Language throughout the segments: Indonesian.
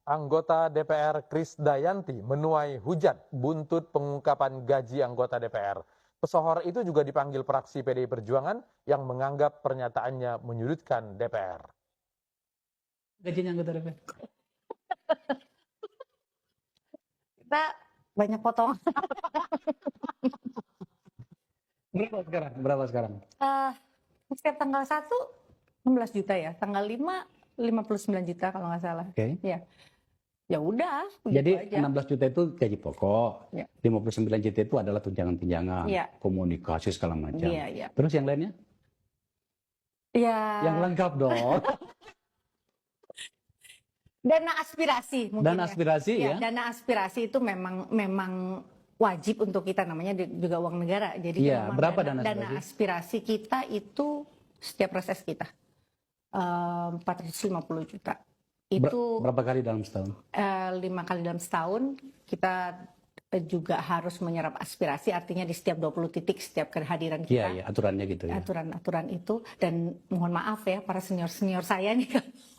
Anggota DPR Krisdayanti menuai hujat buntut pengungkapan gaji anggota DPR. Pesohor itu juga dipanggil fraksi PDI Perjuangan yang menganggap pernyataannya menyudutkan DPR. Gajinya anggota DPR. Kita banyak potong. Berapa sekarang? Setiap tanggal 1, 16 juta ya. Tanggal 5, 59 juta kalau nggak salah. Oke. Ya. Ya udah, Jadi begitu aja. 16 juta itu gaji pokok, Ya. 59 juta itu adalah tunjangan-tunjangan, Ya. komunikasi segala macam. Iya, iya. Terus yang lainnya? Ya. Yang lengkap dong. Dana aspirasi mungkin. Dan aspirasi ya? Dana aspirasi itu memang wajib untuk kita, namanya juga uang negara. Jadi Iya, memang berapa dana aspirasi kita itu setiap proses kita 450 juta. Itu berapa kali dalam setahun? 5 kali dalam setahun. Kita juga harus menyerap aspirasi, artinya di setiap 20 titik setiap kehadiran kita. Iya, aturannya gitu ya. Aturan itu, dan mohon maaf ya para senior saya nih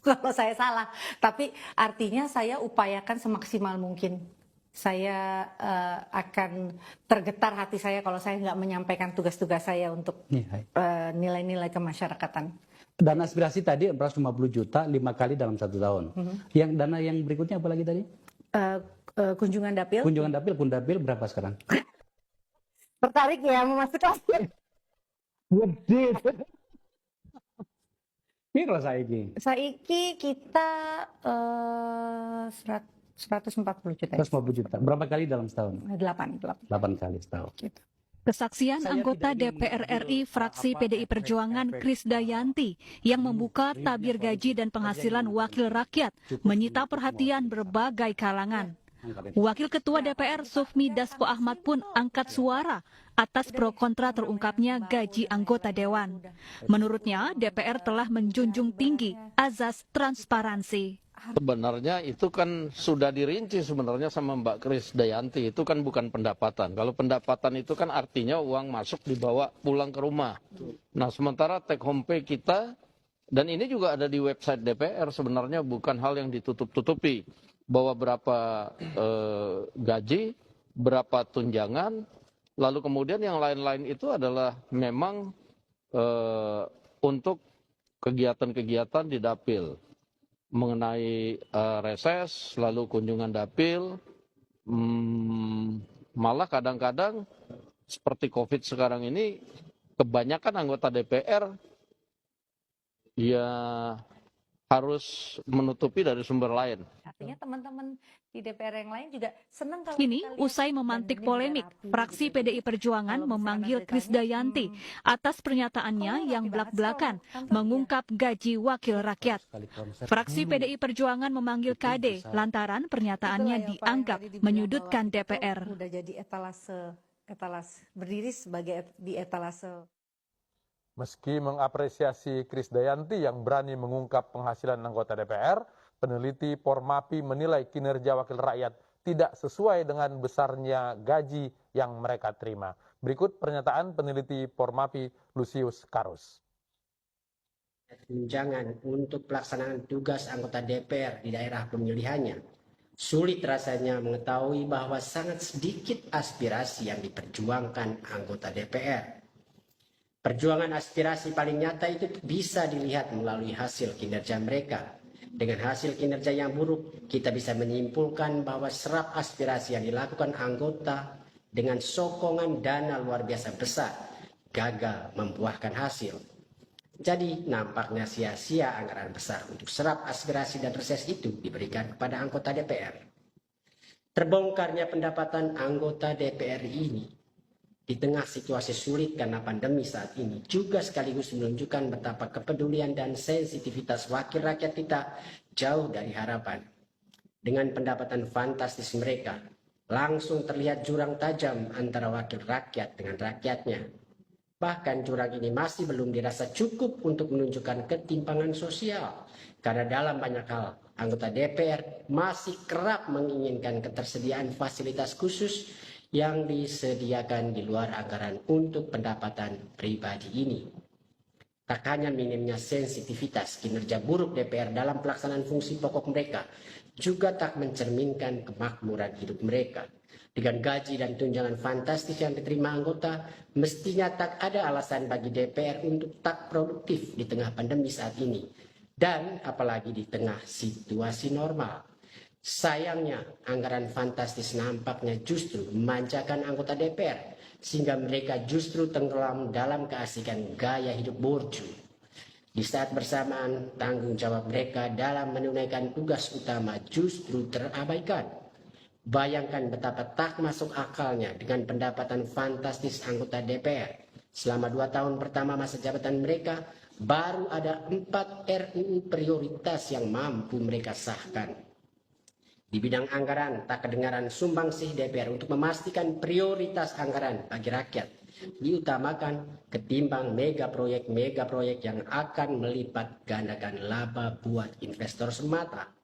kalau saya salah, tapi artinya saya upayakan semaksimal mungkin. Saya akan tergetar hati saya kalau saya nggak menyampaikan tugas-tugas saya untuk nilai-nilai kemasyarakatan. Dana aspirasi tadi 450 juta 5 kali dalam 1 tahun. Yang dana yang berikutnya apa lagi tadi? Kunjungan dapil. Kundapil berapa sekarang? Tertarik ya mau masuk kelas? Gede. Piro saiki? Saiki kita 140 juta. 150 juta. Berapa kali dalam setahun? 8 kali setahun. Gitu. Kesaksian anggota DPR RI fraksi PDI Perjuangan Krisdayanti yang membuka tabir gaji dan penghasilan wakil rakyat menyita perhatian berbagai kalangan. Wakil Ketua DPR Sufmi Dasko Ahmad pun angkat suara atas pro kontra terungkapnya gaji anggota dewan. Menurutnya, DPR telah menjunjung tinggi azas transparansi. Sebenarnya itu kan sudah dirinci sebenarnya sama Mbak Krisdayanti, itu kan bukan pendapatan. Kalau pendapatan itu kan artinya uang masuk dibawa pulang ke rumah. Nah sementara take home pay kita, dan ini juga ada di website DPR, sebenarnya bukan hal yang ditutup-tutupi. Bahwa berapa gaji, berapa tunjangan, lalu kemudian yang lain-lain itu adalah memang untuk kegiatan-kegiatan di dapil. Mengenai reses, lalu kunjungan dapil, malah kadang-kadang seperti COVID sekarang ini, kebanyakan anggota DPR ya harus menutupi dari sumber lain. Artinya teman-teman di DPR yang lain juga senang kalau Kini, usai memantik polemik, fraksi PDI Perjuangan memanggil Krisdayanti atas pernyataannya yang belak-belakan mengungkap gaji wakil rakyat. Fraksi PDI Perjuangan memanggil KD lantaran pernyataannya dianggap menyudutkan DPR. Udah jadi etalase berdiri sebagai di etalase. Meski mengapresiasi Krisdayanti yang berani mengungkap penghasilan anggota DPR, peneliti Formapi menilai kinerja wakil rakyat tidak sesuai dengan besarnya gaji yang mereka terima. Berikut pernyataan peneliti Formapi Lusius Karus. Tunjangan untuk pelaksanaan tugas anggota DPR di daerah pemilihannya, sulit rasanya mengetahui bahwa sangat sedikit aspirasi yang diperjuangkan anggota DPR. Perjuangan aspirasi paling nyata itu bisa dilihat melalui hasil kinerja mereka. Dengan hasil kinerja yang buruk, kita bisa menyimpulkan bahwa serap aspirasi yang dilakukan anggota dengan sokongan dana luar biasa besar gagal membuahkan hasil. Jadi nampaknya sia-sia anggaran besar untuk serap aspirasi dan reses itu diberikan kepada anggota DPR. Terbongkarnya pendapatan anggota DPR ini di tengah situasi sulit karena pandemi saat ini juga sekaligus menunjukkan betapa kepedulian dan sensitivitas wakil rakyat kita jauh dari harapan. Dengan pendapatan fantastis mereka, langsung terlihat jurang tajam antara wakil rakyat dengan rakyatnya. Bahkan jurang ini masih belum dirasa cukup untuk menunjukkan ketimpangan sosial, karena dalam banyak hal anggota DPR masih kerap menginginkan ketersediaan fasilitas khusus yang disediakan di luar anggaran untuk pendapatan pribadi ini. Tak hanya minimnya sensitivitas kinerja buruk DPR dalam pelaksanaan fungsi pokok mereka, juga tak mencerminkan kemakmuran hidup mereka. Dengan gaji dan tunjangan fantastis yang diterima anggota, mestinya tak ada alasan bagi DPR untuk tak produktif di tengah pandemi saat ini, dan apalagi di tengah situasi normal. Sayangnya, anggaran fantastis nampaknya justru memanjakan anggota DPR, sehingga mereka justru tenggelam dalam keasikan gaya hidup borju. Di saat bersamaan, tanggung jawab mereka dalam menunaikan tugas utama justru terabaikan. Bayangkan betapa tak masuk akalnya dengan pendapatan fantastis anggota DPR. Selama 2 tahun pertama masa jabatan mereka, baru ada 4 RUU prioritas yang mampu mereka sahkan. Di bidang anggaran, tak kedengaran sumbangsih DPR untuk memastikan prioritas anggaran bagi rakyat diutamakan ketimbang mega proyek yang akan melipat gandakan laba buat investor semata.